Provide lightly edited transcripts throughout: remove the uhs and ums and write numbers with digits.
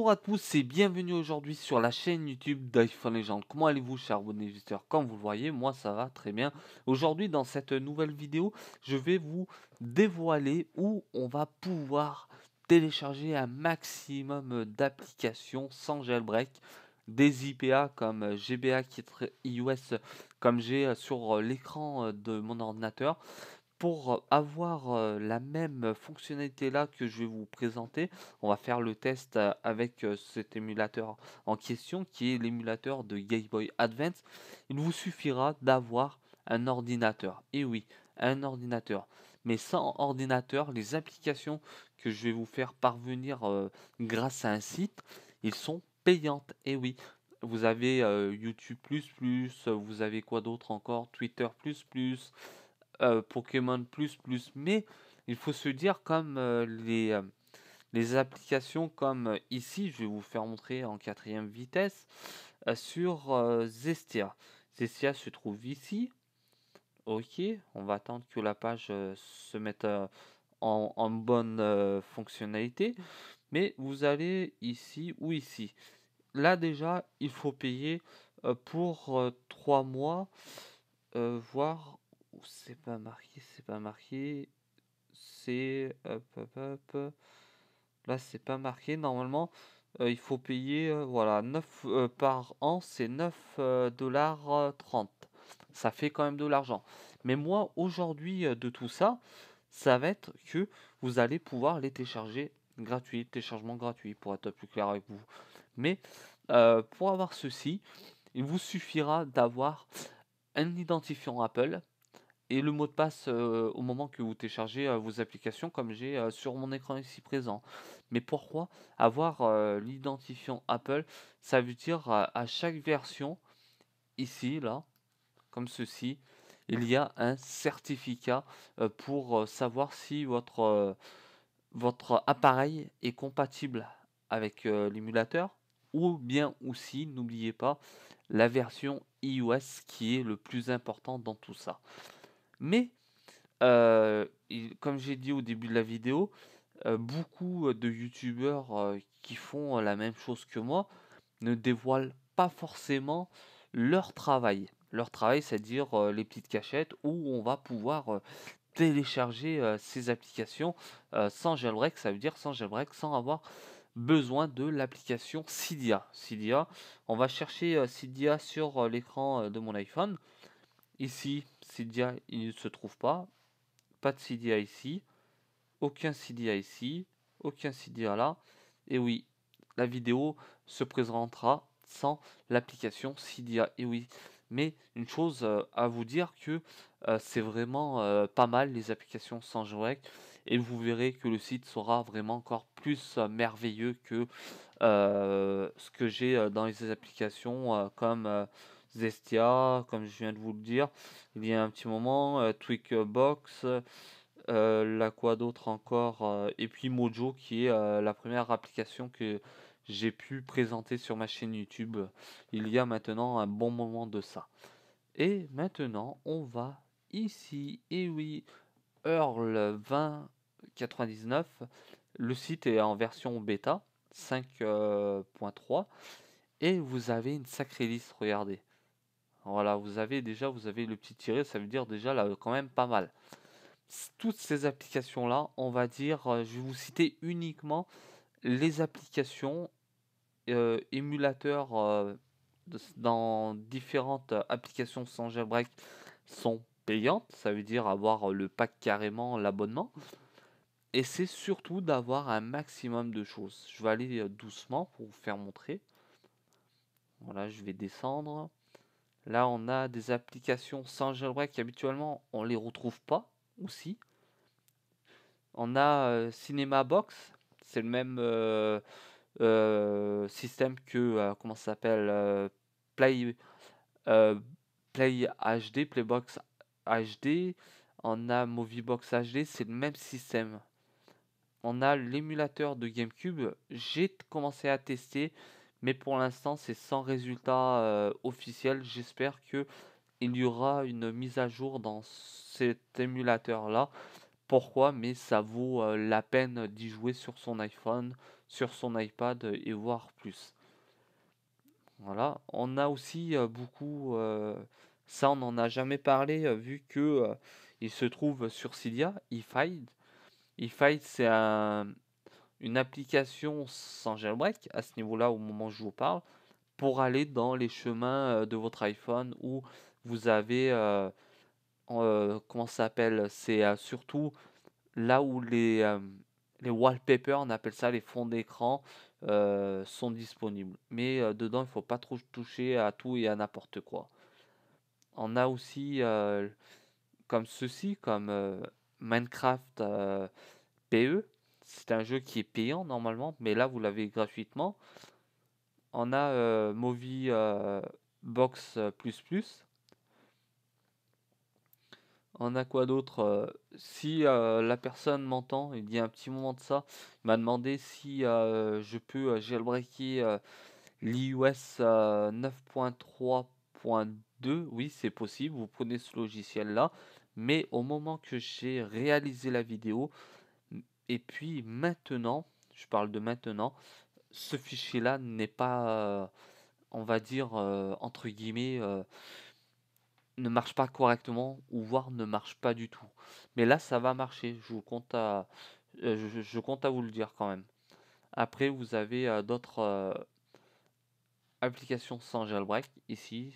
Bonjour à tous et bienvenue aujourd'hui sur la chaîne YouTube d'iPhone Legend. Comment allez-vous, chers abonnés et visiteurs? Comme vous le voyez, moi ça va très bien. Aujourd'hui, dans cette nouvelle vidéo, je vais vous dévoiler où on va pouvoir télécharger un maximum d'applications sans jailbreak, des IPA comme GBA qui est iOS comme j'ai sur l'écran de mon ordinateur. Pour avoir la même fonctionnalité là que je vais vous présenter, on va faire le test avec cet émulateur en question qui est l'émulateur de Game Boy Advance. Il vous suffira d'avoir un ordinateur. Et oui, un ordinateur. Mais sans ordinateur, les applications que je vais vous faire parvenir grâce à un site, ils sont payantes. Et oui, vous avez YouTube++, vous avez quoi d'autre encore? Twitter++, Pokémon plus plus, mais il faut se dire comme les applications comme ici, je vais vous faire montrer en quatrième vitesse sur Zestia. Zestia se trouve ici. Ok, on va attendre que la page se mette en bonne fonctionnalité. Mais vous allez ici ou ici. Là déjà, il faut payer pour 3 mois, voire c'est pas marqué, c'est pas marqué. C'est hop, hop, hop. Là, c'est pas marqué. Normalement, il faut payer voilà 9 par an, c'est 9 dollars 30. Ça fait quand même de l'argent. Mais moi, aujourd'hui, de tout ça, ça va être que vous allez pouvoir les télécharger gratuit, téléchargement gratuit pour être plus clair avec vous. Mais pour avoir ceci, il vous suffira d'avoir un identifiant Apple et le mot de passe au moment que vous téléchargez vos applications comme j'ai sur mon écran ici présent. Mais pourquoi avoir l'identifiant Apple? Ça veut dire à chaque version, ici, là, comme ceci, il y a un certificat pour savoir si votre appareil est compatible avec l'émulateur ou bien aussi, n'oubliez pas, la version iOS qui est le plus important dans tout ça. Mais comme j'ai dit au début de la vidéo, beaucoup de youtubeurs qui font la même chose que moi ne dévoilent pas forcément leur travail. Leur travail, c'est-à-dire les petites cachettes où on va pouvoir télécharger ces applications sans jailbreak. Ça veut dire sans jailbreak, sans avoir besoin de l'application Cydia. Cydia, on va chercher Cydia sur l'écran de mon iPhone. Ici, Cydia, il ne se trouve pas. Pas de CDA ici, aucun CDA ici, aucun CDA là. Et oui, la vidéo se présentera sans l'application Cydia. Et oui, mais une chose à vous dire que c'est vraiment pas mal les applications sans jailbreak et vous verrez que le site sera vraiment encore plus merveilleux que ce que j'ai dans les applications comme Zestia, comme je viens de vous le dire, il y a un petit moment, Tweakbox, la quoi d'autre encore, et puis Mojo qui est la première application que j'ai pu présenter sur ma chaîne YouTube il y a maintenant un bon moment de ça. Et maintenant, on va ici, et oui, Earl 2099. Le site est en version bêta 5.3 et vous avez une sacrée liste, regardez. Voilà, vous avez le petit tiré, ça veut dire déjà là quand même pas mal. Toutes ces applications là, on va dire, je vais vous citer uniquement les applications émulateurs dans différentes applications sans jailbreak sont payantes, ça veut dire avoir le pack carrément, l'abonnement. Et c'est surtout d'avoir un maximum de choses. Je vais aller doucement pour vous faire montrer. Voilà, je vais descendre. Là, on a des applications sans jailbreak. Habituellement, on les retrouve pas aussi. On a Cinema Box. C'est le même système que comment ça s'appelle Play euh, Play HD, Playbox HD. On a Moviebox HD. C'est le même système. On a l'émulateur de GameCube. J'ai commencé à tester, mais pour l'instant, c'est sans résultat officiel. J'espère que il y aura une mise à jour dans cet émulateur-là. Pourquoi? Mais ça vaut la peine d'y jouer sur son iPhone, sur son iPad et voir plus. Voilà. On a aussi beaucoup, ça on n'en a jamais parlé vu que il se trouve sur Cydia, eFind. eFind c'est une application sans jailbreak à ce niveau-là au moment où je vous parle pour aller dans les chemins de votre iPhone où vous avez, comment ça s'appelle? C'est surtout là où les wallpapers, on appelle ça les fonds d'écran, sont disponibles. Mais dedans, il faut pas trop toucher à tout et à n'importe quoi. On a aussi comme ceci, comme Minecraft PE. C'est un jeu qui est payant normalement, mais là vous l'avez gratuitement. On a Movie Box plus plus. On a quoi d'autre? Si la personne m'entend, il y a un petit moment de ça, il m'a demandé si je peux jailbreaker l'iOS 9.3.2. Oui, c'est possible, vous prenez ce logiciel-là. Mais au moment que j'ai réalisé la vidéo, et puis maintenant, je parle de maintenant, ce fichier-là n'est pas, on va dire, entre guillemets, ne marche pas correctement ou voire ne marche pas du tout. Mais là, ça va marcher. Je compte à vous le dire quand même. Après, vous avez d'autres applications sans jailbreak ici.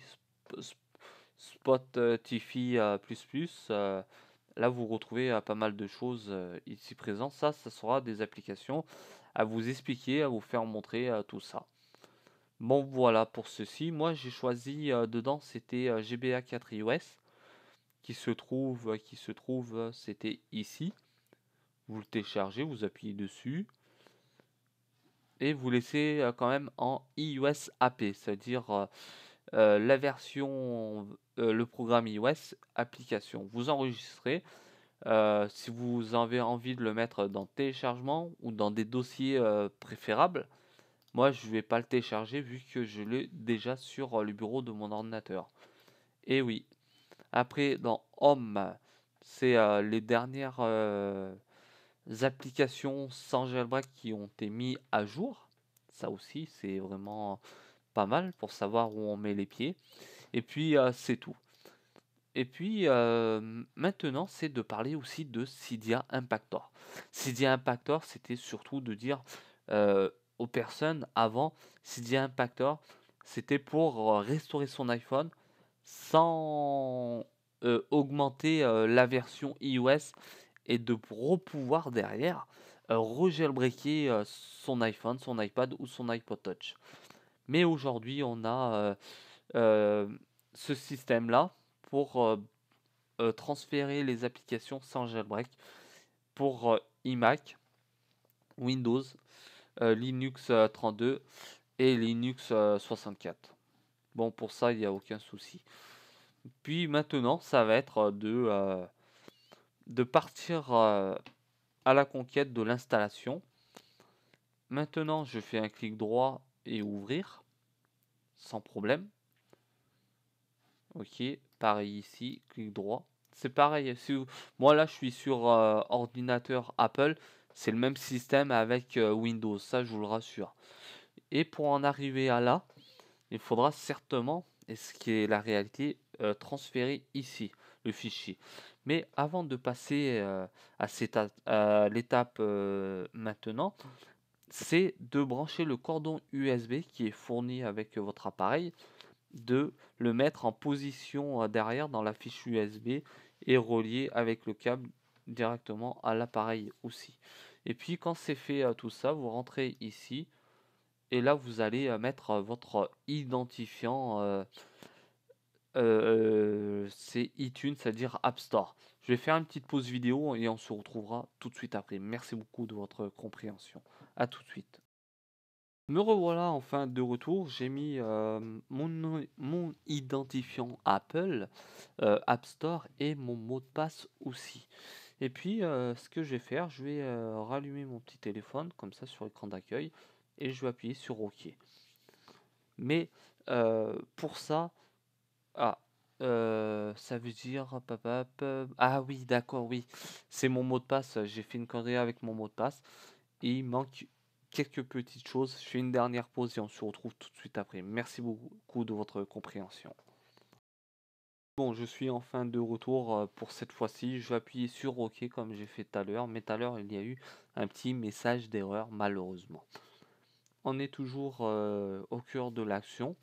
Spotify plus plus. Là, vous retrouvez pas mal de choses ici présentes. Ça sera des applications à vous expliquer, à vous faire montrer tout ça. Bon, voilà pour ceci. Moi, j'ai choisi dedans, c'était GBA 4 iOS qui se trouve, c'était ici. Vous le téléchargez, vous appuyez dessus et vous laissez quand même en iOS AP, c'est-à-dire la version, le programme iOS application. Vous enregistrez. Si vous avez envie de le mettre dans téléchargement ou dans des dossiers préférables, moi je vais pas le télécharger vu que je l'ai déjà sur le bureau de mon ordinateur. Et oui. Après, dans Home, c'est les dernières applications sans jailbreak qui ont été mis à jour. Ça aussi, c'est vraiment pas mal pour savoir où on met les pieds. Et puis, c'est tout. Et puis, maintenant, c'est de parler aussi de Cydia Impactor. Cydia Impactor, c'était surtout de dire aux personnes avant, Cydia Impactor, c'était pour restaurer son iPhone sans augmenter la version iOS et de pouvoir derrière rejailbreaker son iPhone, son iPad ou son iPod Touch. Mais aujourd'hui, on a euh, ce système-là pour transférer les applications sans jailbreak pour iMac, Windows, Linux 32 et Linux 64. Bon, pour ça, il n'y a aucun souci. Puis maintenant, ça va être de partir à la conquête de l'installation. Maintenant, je fais un clic droit et ouvrir, sans problème. Ok, pareil ici, clic droit. C'est pareil, moi là je suis sur ordinateur Apple, c'est le même système avec Windows, ça je vous le rassure. Et pour en arriver à là, il faudra certainement, et ce qui est la réalité, transférer ici le fichier. Mais avant de passer à l'étape maintenant, c'est de brancher le cordon USB qui est fourni avec votre appareil, de le mettre en position derrière dans la fiche USB et relier avec le câble directement à l'appareil aussi. Et puis quand c'est fait tout ça, vous rentrez ici et là vous allez mettre votre identifiant, c'est iTunes, c'est-à-dire App Store. Je vais faire une petite pause vidéo et on se retrouvera tout de suite après. Merci beaucoup de votre compréhension. À tout de suite. Me revoilà enfin de retour. J'ai mis mon identifiant Apple, App Store et mon mot de passe aussi. Et puis, ce que je vais faire, je vais rallumer mon petit téléphone comme ça sur l'écran d'accueil et je vais appuyer sur OK. Mais pour ça, ah, ça veut dire, ah oui, d'accord, oui, c'est mon mot de passe. J'ai fait une connerie avec mon mot de passe et il manque quelques petites choses. Je fais une dernière pause et on se retrouve tout de suite après. Merci beaucoup de votre compréhension. Bon, je suis enfin de retour pour cette fois-ci. Je vais appuyer sur OK comme j'ai fait tout à l'heure. Mais tout à l'heure, il y a eu un petit message d'erreur, malheureusement. On est toujours au cœur de l'action.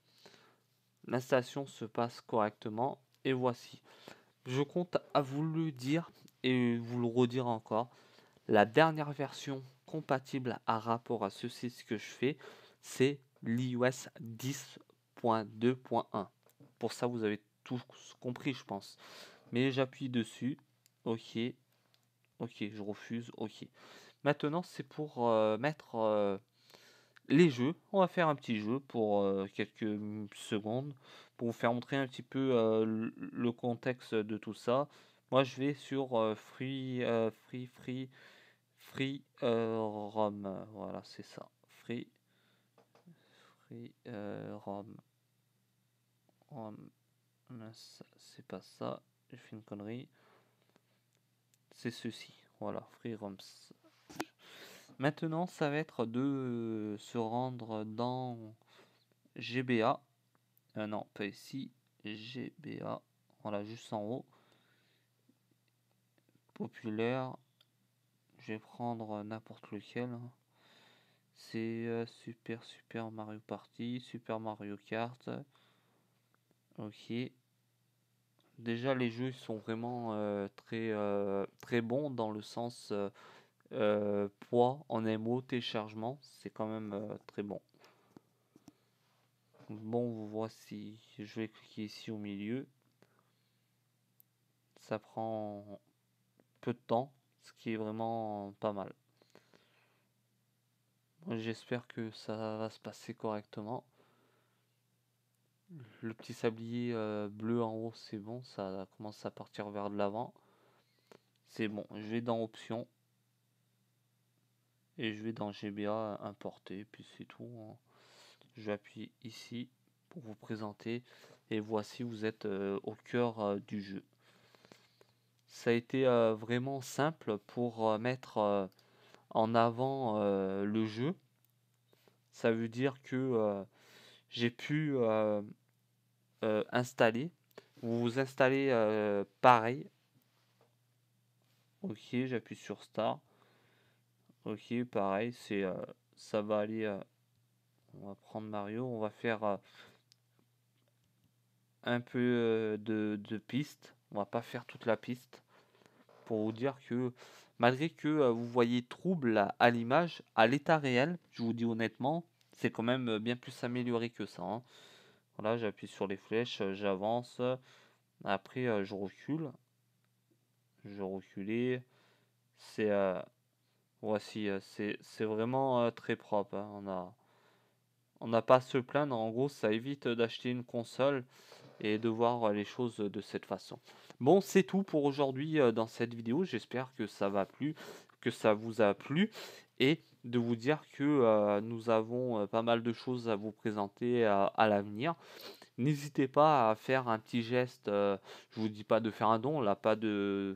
L'installation se passe correctement. Et voici. Je compte à vous le dire et vous le redire encore. La dernière version compatible à rapport à ceci, ce que je fais, c'est l'iOS 10.2.1. Pour ça, vous avez tout compris, je pense. Mais j'appuie dessus. OK. OK, je refuse. OK. Maintenant, c'est pour mettre les jeux. On va faire un petit jeu pour quelques secondes pour vous faire montrer un petit peu le contexte de tout ça. Moi, je vais sur Free voilà, c'est ça. Rom. C'est pas ça. J'ai fait une connerie. C'est ceci. Voilà, Free Roms. Maintenant, ça va être de se rendre dans GBA. Non, pas ici. GBA. Voilà, juste en haut. Populaire. Je vais prendre n'importe lequel. C'est Super Mario Party, Super Mario Kart. Ok. Déjà, les jeux sont vraiment très bons dans le sens poids en MO, téléchargement. C'est quand même très bon. Bon, voici. Je vais cliquer ici au milieu. Ça prend peu de temps, ce qui est vraiment pas mal. J'espère que ça va se passer correctement. Le petit sablier bleu en haut, c'est bon, ça commence à partir vers de l'avant. C'est bon, je vais dans options et je vais dans GBA importer, puis c'est tout, hein. Je vais appuyer ici pour vous présenter et voici, vous êtes au cœur du jeu. Ça a été vraiment simple pour mettre en avant le jeu. Ça veut dire que j'ai pu installer. Vous installez pareil. Ok, j'appuie sur Start. Ok, pareil, ça va aller. On va prendre Mario. On va faire un peu de piste. On va pas faire toute la piste pour vous dire que malgré que vous voyez trouble à l'image, à l'état réel, je vous dis honnêtement, c'est quand même bien plus amélioré que ça, hein. Voilà, j'appuie sur les flèches, j'avance. Après, je recule. Je reculais. C'est voici, c'est vraiment très propre, hein. On n'a pas à se plaindre. En gros, ça évite d'acheter une console et de voir les choses de cette façon. Bon, c'est tout pour aujourd'hui dans cette vidéo. J'espère que ça va plu, que ça vous a plu et de vous dire que nous avons pas mal de choses à vous présenter à l'avenir. N'hésitez pas à faire un petit geste. Je vous dis pas de faire un don, là, pas de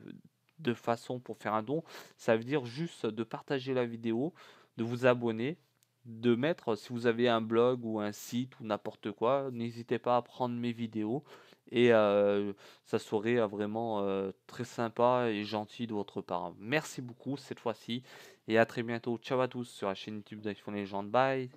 façon pour faire un don. Ça veut dire juste de partager la vidéo, de vous abonner, de mettre, si vous avez un blog ou un site ou n'importe quoi, n'hésitez pas à prendre mes vidéos et ça serait vraiment très sympa et gentil de votre part. Merci beaucoup cette fois-ci et à très bientôt. Ciao à tous sur la chaîne YouTube d'iPhone Legend. Bye.